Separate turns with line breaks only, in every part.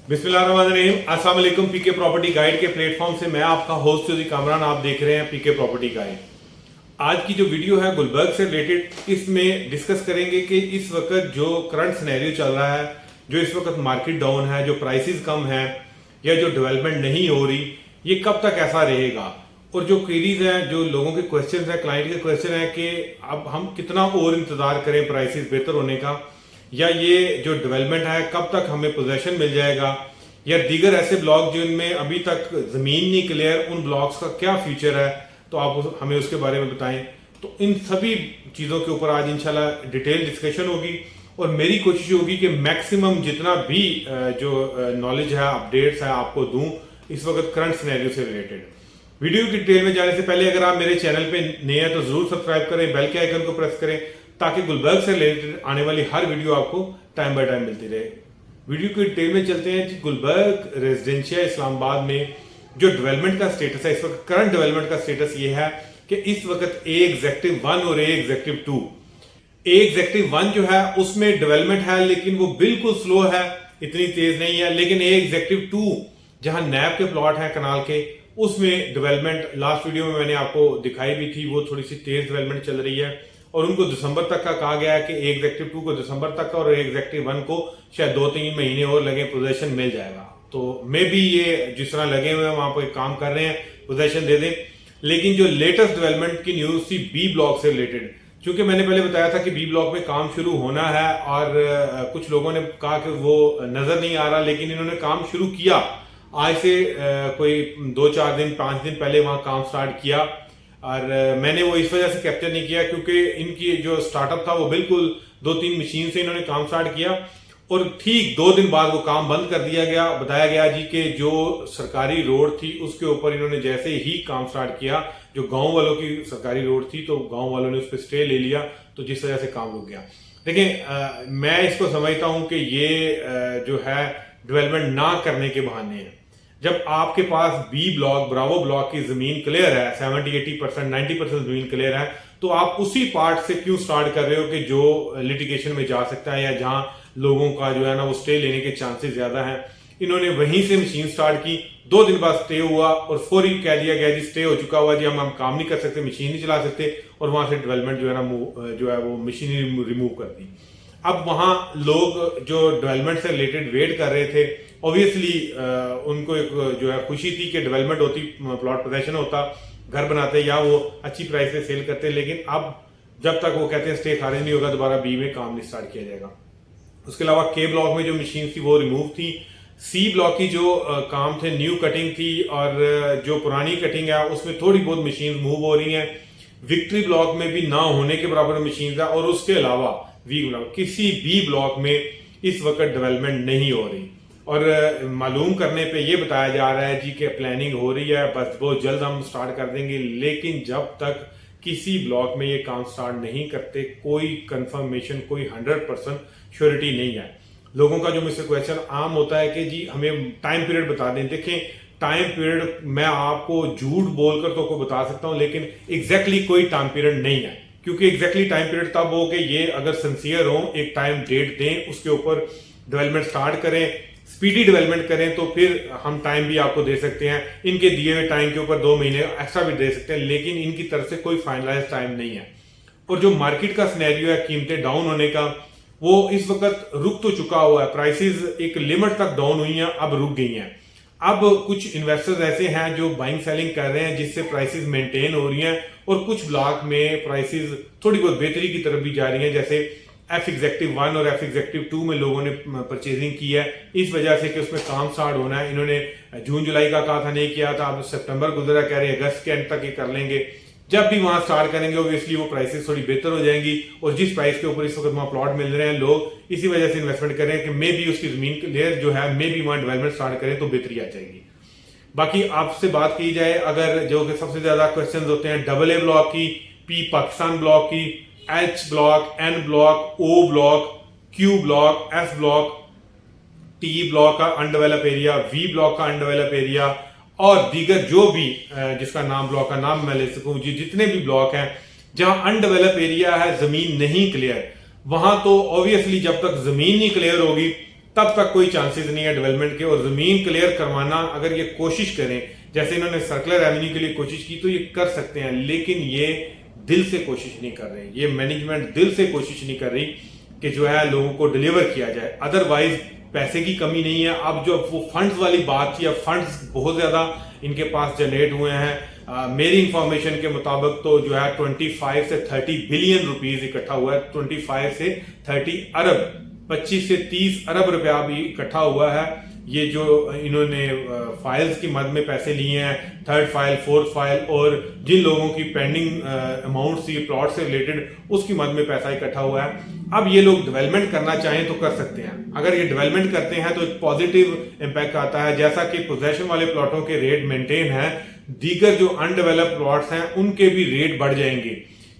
बिस्मिल्लाहिर्रहमानिर्रहीम। अस्सलाम वालेकुम। पीके प्रॉपर्टी गाइड के प्लेटफॉर्म से मैं आपका होस्ट चौधरी कामरान, आप देख रहे हैं पीके प्रॉपर्टी गाइड। आज की जो वीडियो है गुलबर्ग से रिलेटेड, इसमें डिस्कस करेंगे कि इस वक्त जो करंट सिनेरियो चल रहा है, जो इस वक्त मार्केट डाउन है, जो प्राइसेस कम है या जो डेवलपमेंट नहीं हो रही, ये कब तक ऐसा रहेगा। और जो क्वेरीज हैं, जो लोगों के क्वेश्चन है, क्लाइंट के क्वेश्चन है कि अब हम कितना और इंतजार करें प्राइसेस बेहतर होने का, या ये जो डेवलपमेंट है कब तक हमें पोजेशन मिल जाएगा, या दीगर ऐसे ब्लॉक जिनमें अभी तक जमीन नहीं क्लियर, उन ब्लॉक्स का क्या फ्यूचर है, तो आप हमें उसके बारे में बताएं। तो इन सभी चीजों के ऊपर आज इंशाल्लाह डिटेल डिस्कशन होगी और मेरी कोशिश होगी कि मैक्सिमम जितना भी जो नॉलेज है, अपडेट्स है, आपको दूं इस वक्त करंट सिनेरियो से रिलेटेड। वीडियो की डिटेल में जाने से पहले अगर आप मेरे चैनल पे नए हैं तो जरूर सब्सक्राइब करें, बेल के आइकन को प्रेस करें ताकि गुलबर्ग से रिलेटेड आने वाली हर वीडियो आपको टाइम बाय टाइम मिलती रहे। वीडियो की डिटेल में चलते हैं। गुलबर्ग रेजिडेंशिया इस्लामाबाद में जो डेवलपमेंट का स्टेटस है, इस वक्त करंट डेवलपमेंट का स्टेटस ये है कि इस वक्त ए एग्जेक्टिव 1 और ए एग्जेक्टिव 2, ए एग्जेक्टिव 1 जो है उसमें डेवलपमेंट है लेकिन वो बिल्कुल स्लो है, इतनी तेज नहीं है। लेकिन ए एग्जेक्टिव 2 जहां नैब के प्लॉट है कनाल के, उसमें डेवलपमेंट लास्ट वीडियो में मैंने आपको दिखाई भी थी, वो थोड़ी सी तेज डेवलपमेंट चल रही है और उनको दिसंबर तक का कहा गया है कि एग्जेक्टिव 2 को दिसंबर तक का और एग्जेक्टिव 1 को शायद 2-3 महीने और लगे, पोजेशन मिल जाएगा। तो मे भी ये जिस तरह लगे हुए हैं वहां पर काम कर रहे हैं, पोजेशन दे दें। लेकिन जो लेटेस्ट डेवलपमेंट की न्यूज थी बी ब्लॉक से रिलेटेड, क्योंकि मैंने पहले बताया था कि बी ब्लॉक में काम शुरू होना है और कुछ लोगों ने कहा कि वो नजर नहीं आ रहा, लेकिन इन्होंने काम शुरू किया। आज से कोई 2-4 दिन 5 दिन पहले वहां काम स्टार्ट किया और मैंने वो इस वजह से कैप्चर नहीं किया क्योंकि इनकी जो स्टार्टअप था वो बिल्कुल 2-3 मशीन से इन्होंने काम स्टार्ट किया और ठीक 2 दिन बाद वो काम बंद कर दिया गया। बताया गया जी कि जो सरकारी रोड थी उसके ऊपर इन्होंने जैसे ही काम स्टार्ट किया, जो गांव वालों की सरकारी रोड थी, तो गांव वालों ने उस पर स्टे ले लिया, तो जिस वजह से काम रुक गया। देखिए मैं इसको समझता हूं कि ये जो है डेवलपमेंट ना करने के बहाने हैं। जब आपके पास बी ब्लॉक, ब्रावो ब्लॉक की जमीन क्लियर है, 70-80%, 90% जमीन क्लियर है, तो आप उसी पार्ट से क्यों स्टार्ट कर रहे हो कि जो लिटिगेशन में जा सकता है या जहां लोगों का जो है ना वो स्टे लेने के चांसेस ज्यादा हैं। इन्होंने वहीं से मशीन स्टार्ट की, 2 दिन बाद स्टे हुआ और फौरी कह दिया गया जी स्टे हो चुका हुआ जी, हम काम नहीं कर सकते, मशीन नहीं चला सकते, और वहां से डेवलपमेंट जो है ना जो है वो मशीन रिमूव कर दी। अब वहां लोग जो डेवलपमेंट से रिलेटेड वेट कर रहे थे, ऑब्वियसली उनको एक जो है खुशी थी कि डेवलपमेंट होती, प्लॉट पोजेशन होता, घर बनाते या वो अच्छी प्राइस पे सेल करते। लेकिन अब जब तक वो कहते हैं स्टे खारिज नहीं होगा, दोबारा बी में काम नहीं स्टार्ट किया जाएगा। उसके अलावा के ब्लॉक में जो मशीन थी वो रिमूव थी। सी ब्लॉक की जो काम थे, न्यू कटिंग थी और जो पुरानी कटिंग है उसमें थोड़ी बहुत मशीन मूव हो रही हैं। विक्ट्री ब्लॉक में भी ना होने के बराबर मशीन है और उसके अलावा वी ब्लॉक, किसी भी ब्लॉक में इस वक्त डेवलपमेंट नहीं हो रही। और मालूम करने पे ये बताया जा रहा है जी कि प्लानिंग हो रही है, बस बहुत जल्द हम स्टार्ट कर देंगे। लेकिन जब तक किसी ब्लॉक में ये काम स्टार्ट नहीं करते, कोई कंफर्मेशन, कोई 100% श्योरिटी नहीं है। लोगों का जो मुझसे क्वेश्चन आम होता है कि जी हमें टाइम पीरियड बता दें। देखें, टाइम पीरियड मैं आपको झूठ बोलकर तो को बता सकता हूं, लेकिन एग्जैक्टली कोई टाइम पीरियड नहीं है, क्योंकि एग्जैक्टली टाइम पीरियड तब हो कि ये अगर सिंसियर हो, एक टाइम डेट दें, उसके ऊपर डेवलपमेंट स्टार्ट करें, स्पीडी डेवलपमेंट करें, तो फिर हम टाइम भी आपको दे सकते हैं। इनके दिए हुए टाइम के ऊपर 2 महीने एक्स्ट्रा भी दे सकते हैं, लेकिन इनकी तरफ से कोई फाइनलाइज टाइम नहीं है। और जो मार्केट का सिनेरियो है कीमतें डाउन होने का, वो इस वक्त रुक तो चुका हुआ है। प्राइसेस एक लिमिट तक डाउन हुई हैं, अब रुक गई हैं। अब कुछ इन्वेस्टर्स ऐसे हैं जो बाइंग सेलिंग कर रहे हैं, जिससे प्राइसेस मेंटेन हो रही हैं और कुछ ब्लॉक में प्राइसेस थोड़ी बहुत बेहतरी की तरफ भी जा रही हैं। जैसे एफ एग्जेक्टिव 1 और एफ एग्जेक्टिव 2 में लोगों ने परचेजिंग की है, इस वजह से कि उसमें काम स्टार्ट होना है। इन्होंने जून जुलाई का कहा था, नहीं किया था, अब सितंबर गुजरा, कह रहे अगस्त के एंड तक ये कर लेंगे। जब भी वहां स्टार्ट करेंगे ऑब्वियसली वो प्राइसेस थोड़ी बेहतर हो जाएंगी और जिस प्राइस के ऊपर इस वक्त वहां प्लॉट मिल रहे हैं, लोग इसी वजह से इन्वेस्टमेंट कर रहे हैं कि मे भी उसकी जमीन क्लियर जो है, मे भी वहां डेवलपमेंट स्टार्ट करें तो बेहतरी आ जाएगी। बाकी आपसे बात की जाए, अगर जो कि सबसे ज्यादा क्वेश्चन होते हैं AA ब्लॉक की, पी पाकिस्तान ब्लॉक की, H block, N block, O block, Q block, S block, T block का अनडेवलप एरिया, V ब्लॉक का अनडेवलप एरिया और दीगर जो भी जिसका नाम ब्लॉक का नाम मैं ले सकूं, जितने भी ब्लॉक हैं जहां अनडेवलप एरिया है, जमीन नहीं क्लियर, वहां तो ऑब्वियसली जब तक जमीन नहीं क्लियर होगी तब तक कोई चांसेस नहीं है डेवलपमेंट के। और जमीन क्लियर करवाना अगर ये कोशिश करें, जैसे इन्होंने सर्कुलर एवेन्यू के लिए कोशिश की, तो ये कर सकते हैं, लेकिन ये दिल से कोशिश नहीं कर रहे। ये मैनेजमेंट दिल से कोशिश नहीं कर रही कि जो है लोगों को डिलीवर किया जाए। अदरवाइज पैसे की कमी नहीं है। अब जो वो फंड्स वाली बात थी, अब फंड्स बहुत ज्यादा इनके पास जनरेट हुए हैं। मेरी इंफॉर्मेशन के मुताबिक तो जो है 25 से 30 बिलियन रुपीस इकट्ठा हुआ है। 25 से 30 अरब, 25 से 30 अरब रुपया भी इकट्ठा हुआ है। ये जो इन्होंने फाइल्स की मद में पैसे लिए हैं, थर्ड फाइल, फोर्थ फाइल, और जिन लोगों की पेंडिंग अमाउंट थी प्लॉट से रिलेटेड, उसकी मद में पैसा इकट्ठा हुआ है। अब ये लोग डेवलपमेंट करना चाहें तो कर सकते हैं। अगर ये डेवलपमेंट करते हैं तो एक पॉजिटिव इंपैक्ट आता है। जैसा कि पोजेशन वाले प्लॉटों के रेट मेंटेन है, दीगर जो अनडेवलप्ड प्लॉट्स हैं उनके भी रेट बढ़ जाएंगे,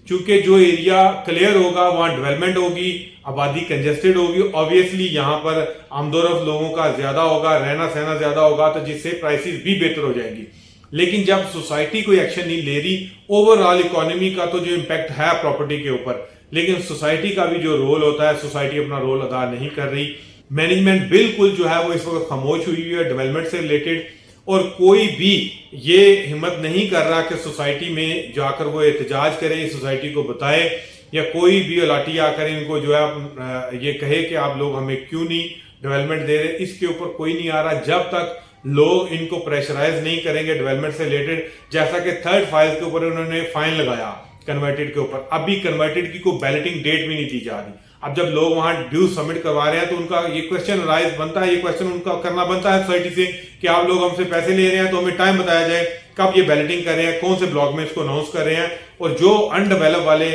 क्योंकि जो एरिया क्लियर होगा वहां डेवलपमेंट होगी, आबादी कंजेस्टेड होगी, ऑब्वियसली यहां पर आमदोरफ्त लोगों का ज्यादा होगा, रहना सहना ज्यादा होगा, तो जिससे प्राइसेस भी बेहतर हो जाएंगी। लेकिन जब सोसाइटी कोई एक्शन नहीं ले रही, ओवरऑल इकोनॉमी का तो जो इम्पैक्ट है प्रॉपर्टी के ऊपर, लेकिन सोसाइटी का भी जो रोल होता है, सोसाइटी अपना रोल अदा नहीं कर रही। मैनेजमेंट बिल्कुल जो है वो इस वक्त खामोश हुई है डेवलपमेंट से रिलेटेड, और कोई भी ये हिम्मत नहीं कर रहा कि सोसाइटी में जाकर वो एहतजाज करे, सोसाइटी को बताए, या कोई भी अलाटी आकर इनको जो है ये कहे कि आप लोग हमें क्यों नहीं डेवलपमेंट दे रहे। इसके ऊपर कोई नहीं आ रहा जब तक लोग इनको प्रेशराइज नहीं करेंगे डेवलपमेंट से रिलेटेड। जैसा कि थर्ड फाइल के ऊपर उन्होंने फाइन लगाया कन्वर्टेड के ऊपर, अभी कन्वर्टेड की कोई बैलेटिंग डेट भी नहीं दी जा रही। अब जब लोग वहां ड्यू सबमिट करवा रहे हैं तो उनका ये क्वेश्चन राइज बनता है, ये क्वेश्चन उनका करना बनता है सोसाइटी से कि आप लोग हमसे पैसे ले रहे हैं तो हमें टाइम बताया जाए कब ये बैलेटिंग कर रहे हैं, कौन से ब्लॉक में इसको अनाउंस कर रहे हैं। और जो अनडेवलप वाले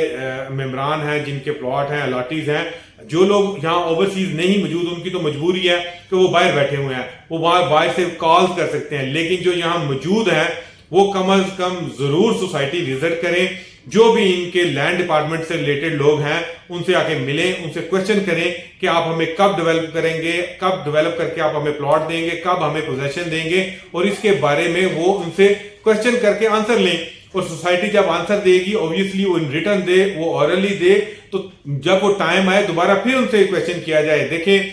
मेंबरान हैं, जिनके प्लॉट हैं, अलॉटीज हैं, जो लोग यहाँ ओवरसीज नहीं मौजूद, उनकी तो मजबूरी है कि वो बाहर बैठे हुए हैं, वो बाहर से कॉल्स कर सकते हैं। लेकिन जो यहाँ मौजूद हैं वो कम अज कम जरूर सोसाइटी विजिट करें। जो भी इनके लैंड डिपार्टमेंट से रिलेटेड लोग हैं उनसे आके मिलें, उनसे क्वेश्चन करें कि आप हमें कब डेवलप करेंगे, कब डेवलप करके आप हमें प्लॉट देंगे, कब हमें पोजेशन देंगे, और इसके बारे में वो उनसे क्वेश्चन करके आंसर लें। और सोसाइटी जब आंसर देगी, ऑब्वियसली वो इन रिटर्न दे, वो ऑरली दे, तो जब वो टाइम आए दोबारा फिर उनसे क्वेश्चन किया जाए। देखें,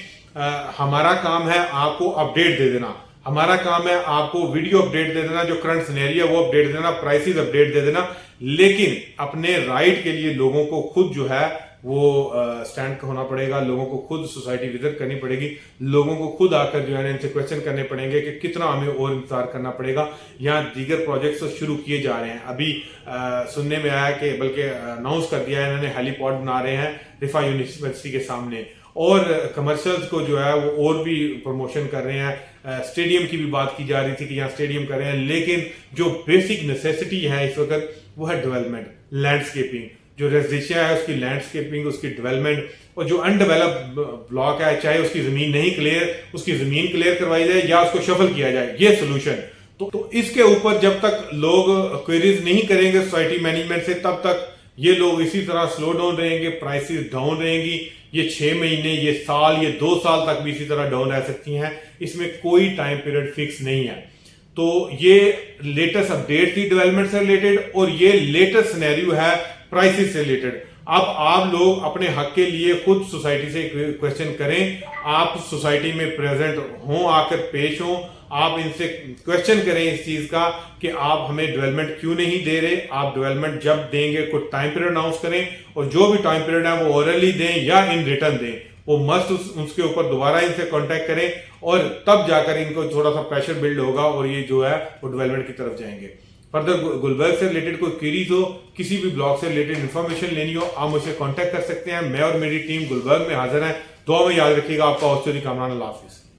हमारा काम है आपको अपडेट दे देना, हमारा काम है आपको वीडियो अपडेट दे देना, जो करंट सिनेरियो वो अपडेट दे देना, प्राइसेस अपडेट दे देना, लेकिन अपने राइट के लिए लोगों को खुद जो है वो स्टैंड होना पड़ेगा। लोगों को खुद सोसाइटी विजिट करनी पड़ेगी, लोगों को खुद आकर जो है इनसे क्वेश्चन करने पड़ेंगे कि कितना हमें और इंतजार करना पड़ेगा। यहाँ दीगर प्रोजेक्ट्स तो शुरू किए जा रहे हैं। अभी सुनने में आया कि बल्कि अनाउंस कर दिया है इन्होंने, हेलीपॉड बना रहे हैं रिफा यूनिवर्सिटी के सामने, और कमर्शियल्स को जो है वो और भी प्रमोशन कर रहे हैं। स्टेडियम की भी बात की जा रही थी कि यहाँ स्टेडियम कर रहे हैं, लेकिन जो बेसिक नेसेसिटी है इस वक्त वो है डेवलपमेंट, लैंडस्केपिंग। जो रेजिडेंशिया है उसकी लैंडस्केपिंग, उसकी डेवलपमेंट, और जो अनडेवलप्ड ब्लॉक है चाहे उसकी जमीन नहीं क्लियर, उसकी जमीन क्लियर करवाई जाए या उसको शफल किया जाए, ये सोल्यूशन। तो इसके ऊपर जब तक लोग क्वेरीज नहीं करेंगे सोसाइटी मैनेजमेंट से, तब तक ये लोग इसी तरह स्लो डाउन रहेंगे, प्राइसेस डाउन रहेंगी। ये 6 महीने, ये साल, ये 2 साल तक भी इसी तरह डाउन रह सकती हैं। इसमें कोई टाइम पीरियड फिक्स नहीं है। तो ये लेटेस्ट अपडेट थी डेवलपमेंट से रिलेटेड, और ये लेटेस्ट सिनेरियो है प्राइसेस से रिलेटेड। अब आप लोग अपने हक के लिए खुद सोसाइटी से क्वेश्चन करें, आप सोसाइटी में प्रेजेंट हों, आकर पेश हों, आप इनसे क्वेश्चन करें इस चीज का कि आप हमें डेवलपमेंट क्यों नहीं दे रहे। आप डेवलपमेंट जब देंगे कुछ टाइम पीरियड अनाउंस करें, और जो भी टाइम पीरियड है वो ओरली दें या इन रिटर्न दें, वो मस्ट उसके ऊपर दोबारा इनसे कांटेक्ट करें, और तब जाकर इनको थोड़ा सा प्रेशर बिल्ड होगा और ये जो है वो डेवलपमेंट की तरफ जाएंगे। फर्दर गुलबर्ग से रिलेटेड कोई क्वेरीज हो, किसी भी ब्लॉग से रिलेटेड इन्फॉर्मेशन लेनी हो, आप मुझसे कांटेक्ट कर सकते हैं। मैं और मेरी टीम गुलबर्ग में हाजिर है। दुआ में याद रखिएगा। आपका हौसला कामरान। अल्लाह हाफिज।